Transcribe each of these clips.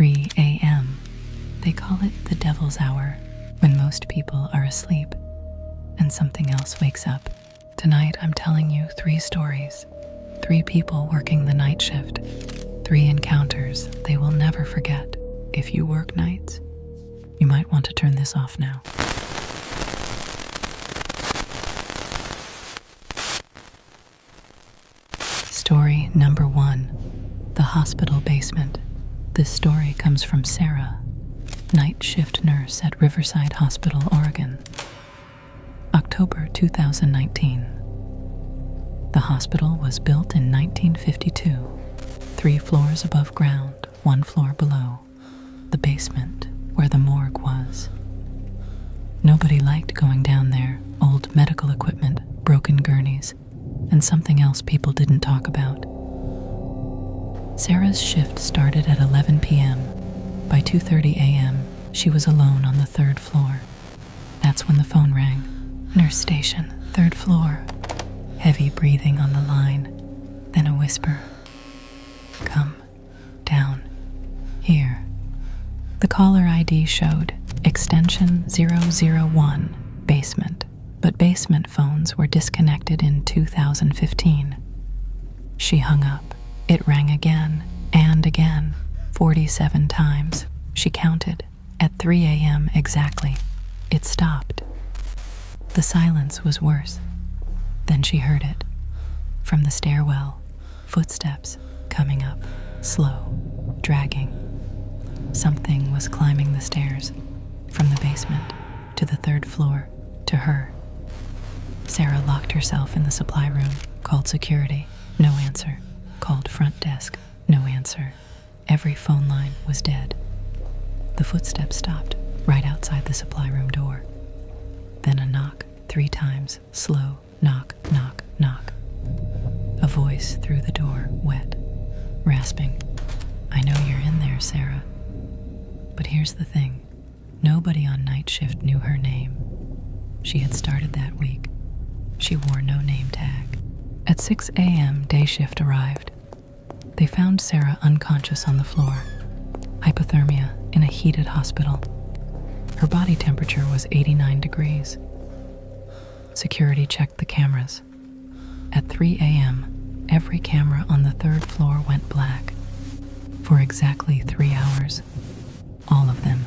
3 a.m. They call it the devil's hour, when most people are asleep and something else wakes up. Tonight I'm telling you 3 stories, 3 people working the night shift, 3 encounters they will never forget. If you work nights, you might want to turn this off now. Story number 1, the hospital basement. This story comes from Sarah, night shift nurse at Riverside Hospital, Oregon. October 2019. The hospital was built in 1952, 3 floors above ground, 1 floor below, the basement where the morgue was. Nobody liked going down there. Old medical equipment, broken gurneys, and something else people didn't talk about. Sarah's shift started at 11 p.m. By 2:30 a.m., she was alone on the 3rd floor. That's when the phone rang. Nurse station, 3rd floor. Heavy breathing on the line, then a whisper. Come down here. The caller ID showed extension 001, basement, but basement phones were disconnected in 2015. She hung up. It rang again and again, 47 times. She counted. At 3 a.m. exactly, it stopped. The silence was worse. Then she heard it. From the stairwell, footsteps coming up, slow, dragging. Something was climbing the stairs, from the basement to the 3rd floor, to her. Sarah locked herself in the supply room, called security, no answer. Called front desk, no answer. Every phone line was dead. The footsteps stopped right outside the supply room door. Then a knock, 3 times, slow, knock, knock, knock. A voice through the door, wet, rasping. I know you're in there, Sarah. But here's the thing. Nobody on night shift knew her name. She had started that week. She wore no name tag. At 6 a.m., day shift arrived. They found Sarah unconscious on the floor, hypothermia in a heated hospital. Her body temperature was 89 degrees. Security checked the cameras. At 3 a.m., every camera on the 3rd floor went black. For exactly 3 hours. All of them,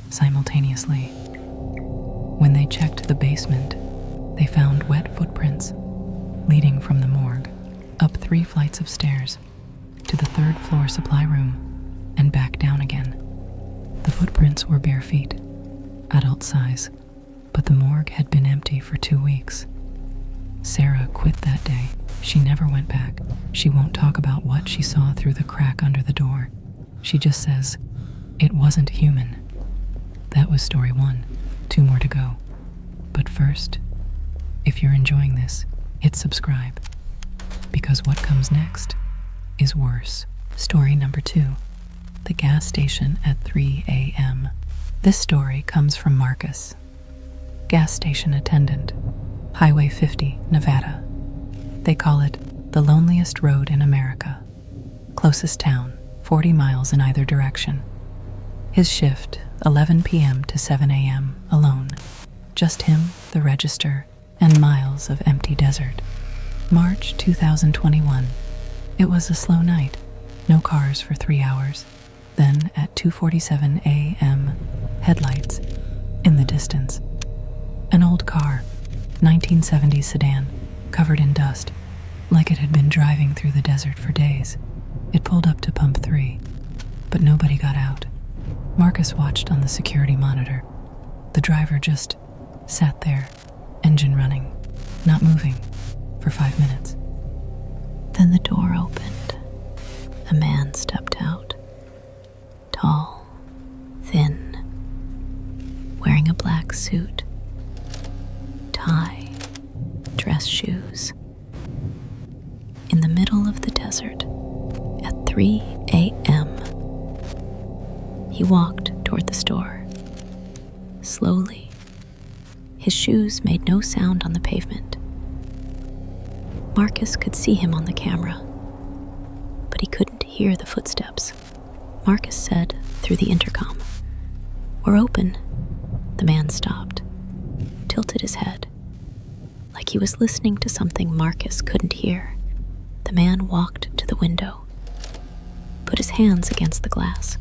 simultaneously. When they checked the basement, they found wet footprints leading from the morgue up 3 flights of stairs to the 3rd floor supply room and back down again. The footprints were bare feet, adult size, but the morgue had been empty for 2 weeks. Sarah quit that day. She never went back. She won't talk about what she saw through the crack under the door. She just says, it wasn't human. That was story 1. 2 more to go. But first, if you're enjoying this, hit subscribe, because what comes next is worse. Story number 2, the gas station at 3 a.m. This story comes from Marcus, gas station attendant, Highway 50, Nevada. They call it the loneliest road in America. Closest town, 40 miles in either direction. His shift, 11 p.m. to 7 a.m., alone. Just him, the register, and miles of empty desert. March 2021. It was a slow night. No cars for 3 hours. Then, at 2:47 a.m., headlights in the distance. An old car, 1970s sedan, covered in dust, like it had been driving through the desert for days. It pulled up to pump 3, but nobody got out. Marcus watched on the security monitor. The driver just sat there, engine running, not moving, for 5 minutes. Then the door opened. A man stepped out. Tall, thin, wearing a black suit, tie, dress shoes. In the middle of the desert, at 3 a.m., he walked toward the store. Slowly, his shoes made no sound on the pavement. Marcus could see him on the camera, but he couldn't hear the footsteps. Marcus said through the intercom. "We're open." The man stopped, tilted his head, like he was listening to something Marcus couldn't hear. The man walked to the window, put his hands against the glass.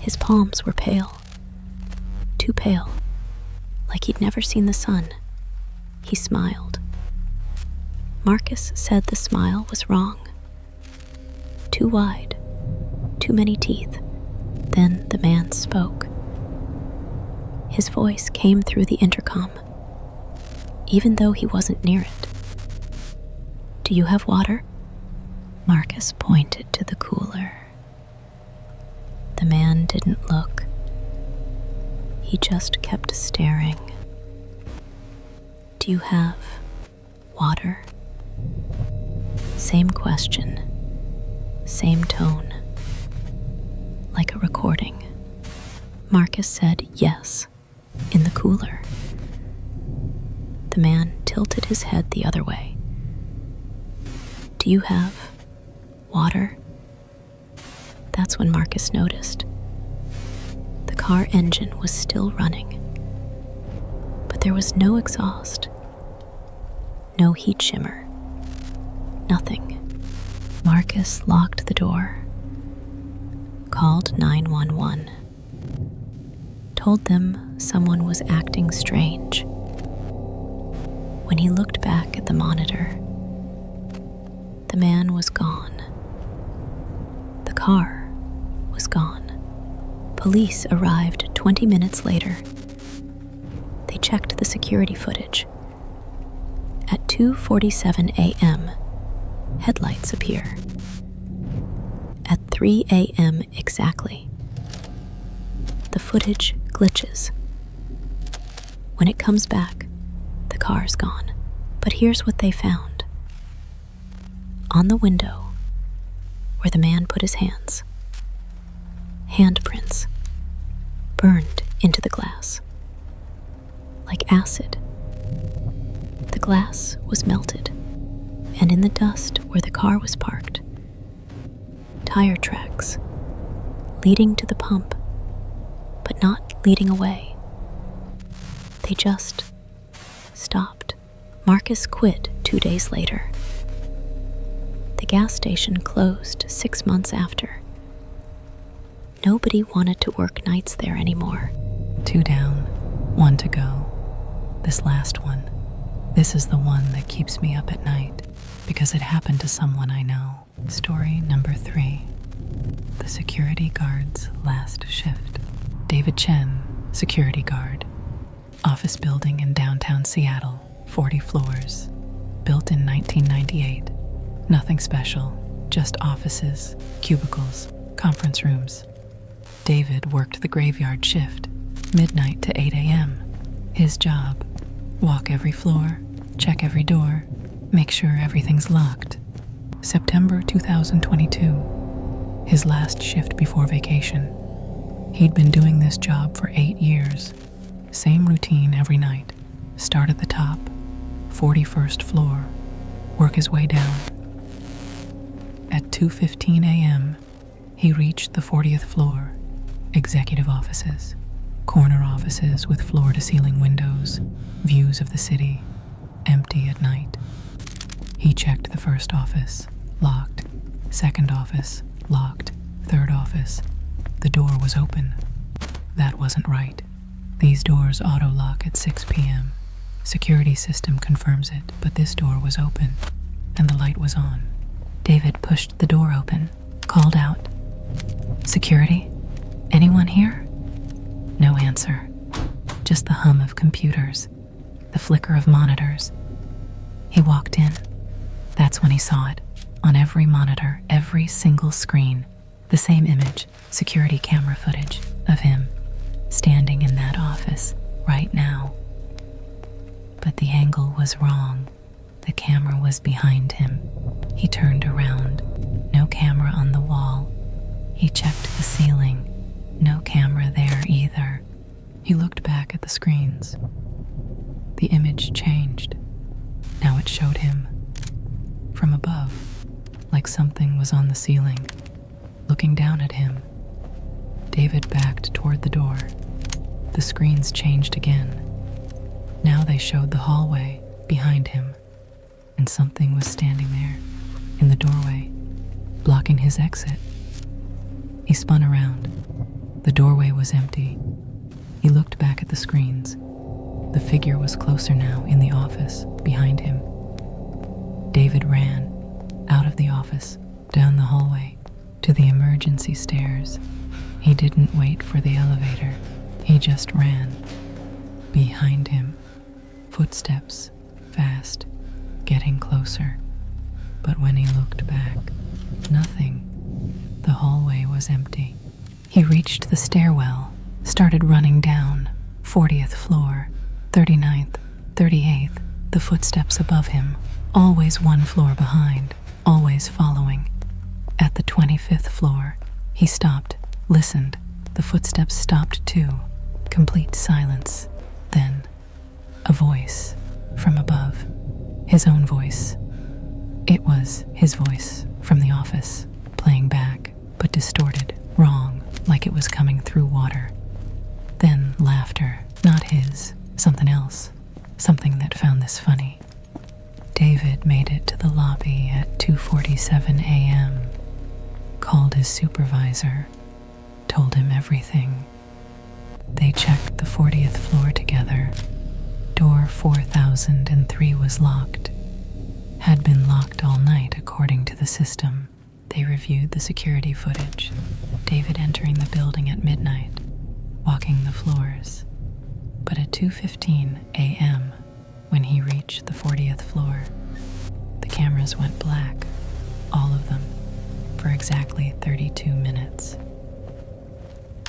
His palms were pale, too pale, like he'd never seen the sun. He smiled. Marcus said the smile was wrong. Too wide, too many teeth. Then the man spoke. His voice came through the intercom, even though he wasn't near it. "Do you have water?" Marcus pointed to the cooler. The man didn't look. He just kept staring. "Do you have water?" Same question, same tone, like a recording. Marcus said yes, in the cooler. The man tilted his head the other way. "Do you have water?" That's when Marcus noticed. The car engine was still running, but there was no exhaust, no heat shimmer, nothing. Marcus locked the door, called 911, told them someone was acting strange. When he looked back at the monitor, the man was gone. The car was gone. Police arrived 20 minutes later. They checked the security footage. At 2:47 a.m., headlights appear. At 3 a.m. exactly, the footage glitches. When it comes back, the car's gone. But here's what they found. On the window, where the man put his hands, handprints burned into the glass, like acid. The glass was melted, and in the dust where the car was parked, tire tracks leading to the pump, but not leading away. They just stopped. Marcus quit 2 days later. The gas station closed 6 months after. Nobody wanted to work nights there anymore. 2 down, 1 to go. This last one. This is the one that keeps me up at night because it happened to someone I know. Story number 3. The security guard's last shift. David Chen, security guard. Office building in downtown Seattle, 40 floors. Built in 1998. Nothing special, just offices, cubicles, conference rooms. David worked the graveyard shift, midnight to 8 a.m. His job, walk every floor, check every door, make sure everything's locked. September 2022, his last shift before vacation. He'd been doing this job for 8 years. Same routine every night. Start at the top, 41st floor, work his way down. At 2:15 a.m., he reached the 40th floor, executive offices, corner offices with floor-to-ceiling windows, views of the city, empty at night. He checked the first office, locked, second office, locked, third office. The door was open. That wasn't right. These doors auto-lock at 6 p.m. Security system confirms it, but this door was open, and the light was on. David pushed the door open, called out, "Security? Anyone here?" No answer. Just the hum of computers, the flicker of monitors. He walked in. That's when he saw it. On every monitor, every single screen, the same image, security camera footage of him standing in that office right now. But the angle was wrong. The camera was behind him. He turned around. No camera on the wall. He checked the ceiling. No camera there either. He looked back at the screens. The image changed. Now it showed him from above, like something was on the ceiling. looking down at him. David backed toward the door. The screens changed again. Now they showed the hallway behind him, and something was standing there, in the doorway, blocking his exit. He spun around. The doorway was empty. He looked back at the screens. The figure was closer now, in the office, behind him. David ran, out of the office, down the hallway, to the emergency stairs. He didn't wait for the elevator. He just ran. Behind him, footsteps, fast, getting closer. But when he looked back, nothing. The hallway was empty. He reached the stairwell, started running down, 40th floor, 39th, 38th, the footsteps above him, always one floor behind, always following. At the 25th floor, he stopped, listened. The footsteps stopped too. Complete silence. Then, a voice from above. His own voice. It was his voice from the office, playing back, but distorted, wrong, like it was coming through water. Then laughter, not his, something else, something that found this funny. David made it to the lobby at 2:47 a.m., called his supervisor, told him everything. They checked the 40th floor together. Door 4003 was locked. Had been locked all night according to the system. They reviewed the security footage. David entering the building at midnight, walking the floors. But at 2:15 a.m., when he reached the 40th floor, the cameras went black, all of them, for exactly 32 minutes.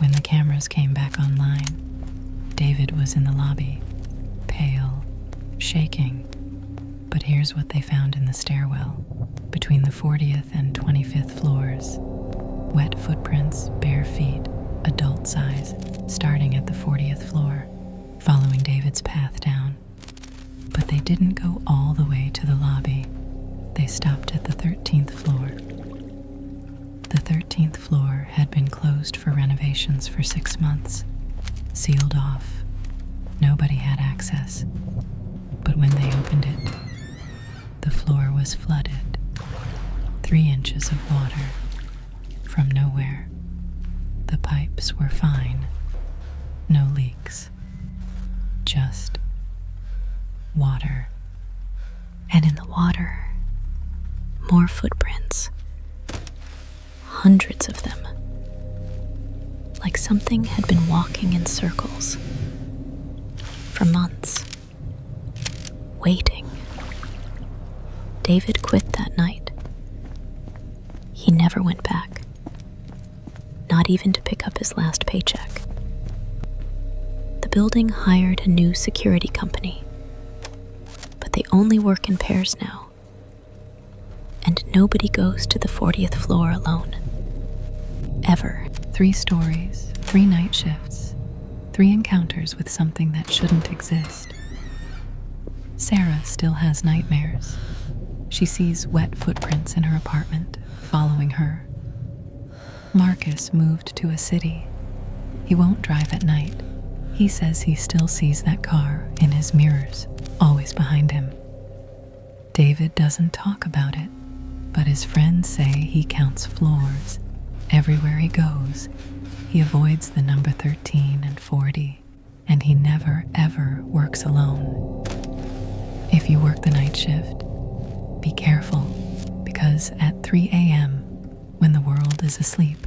When the cameras came back online, David was in the lobby, pale, shaking. But here's what they found in the stairwell, between the 40th and 25th floors. Wet footprints, bare feet, adult size, starting at the 40th floor, following David's path down. But they didn't go all the way to the lobby. They stopped at the 13th floor. The 13th floor had been closed for renovations for 6 months, sealed off. Nobody had access. But when they opened it, the floor was flooded. 3 inches of water from nowhere. The pipes were fine. No leaks. Just water. And in the water, more footprints. Hundreds of them. Like something had been walking in circles for months, waiting. David quit that night. He never went back, not even to pick up his last paycheck. The building hired a new security company, but they only work in pairs now. And nobody goes to the 40th floor alone. Ever. 3 stories, 3 night shifts, 3 encounters with something that shouldn't exist. Sarah still has nightmares. She sees wet footprints in her apartment, following her. Marcus moved to a city. He won't drive at night. He says he still sees that car in his mirrors, always behind him. David doesn't talk about it, but his friends say he counts floors. Everywhere he goes, he avoids the number 13 and 40, and he never ever works alone. If you work the night shift, be careful, because at 3 a.m., when the world is asleep,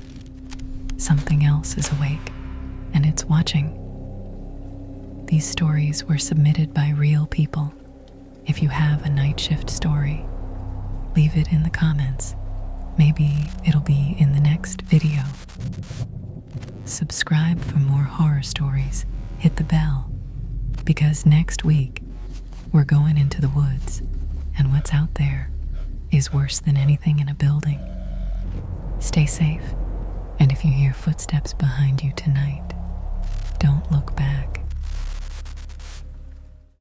something else is awake, and it's watching. These stories were submitted by real people. If you have a night shift story, leave it in the comments. Maybe it'll be in the next video. Subscribe for more horror stories. Hit the bell, because next week we're going into the woods, and what's out there is worse than anything in a building. Stay safe, and if you hear footsteps behind you tonight, don't look back.